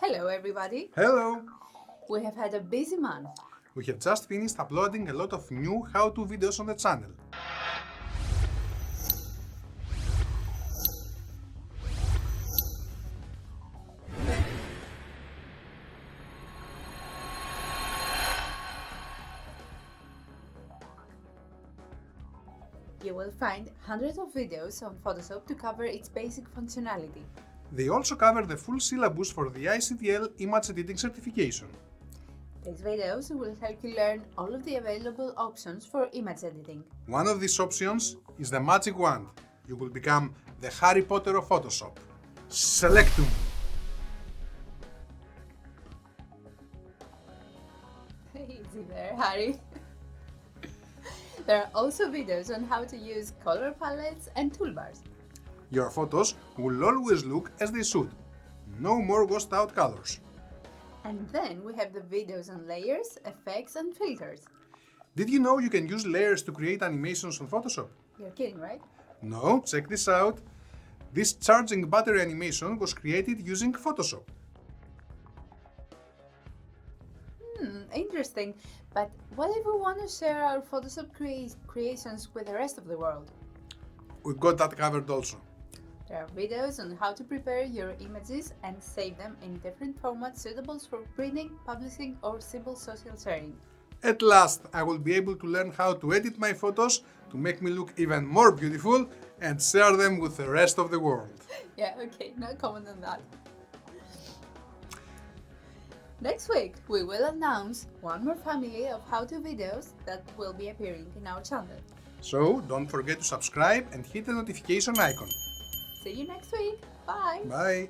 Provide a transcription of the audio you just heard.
Hello everybody! Hello! We have had a busy month. We have just finished uploading a lot of new how-to videos on the channel. You will find hundreds of videos on Photoshop to cover its basic functionality. They also cover the full syllabus for the ICTL image editing certification. These videos will help you learn all of the available options for image editing. One of these options is the magic wand. You will become the Harry Potter of Photoshop. Selectum! Easy there, Harry. There are also videos on how to use color palettes and toolbars. Your photos will always look as they should. No more washed out colors. And then we have the videos on layers, effects and filters. Did you know you can use layers to create animations on Photoshop? You're kidding, right? No, check this out. This charging battery animation was created using Photoshop. Interesting. But what if we want to share our Photoshop creations with the rest of the world? We got that covered also. There are videos on how to prepare your images and save them in different formats suitable for printing, publishing or simple social sharing. At last, I will be able to learn how to edit my photos to make me look even more beautiful and share them with the rest of the world. Yeah, okay, no comment on that. Next week, we will announce one more family of how-to videos that will be appearing in our channel. So, don't forget to subscribe and hit the notification icon. See you next week. Bye! Bye!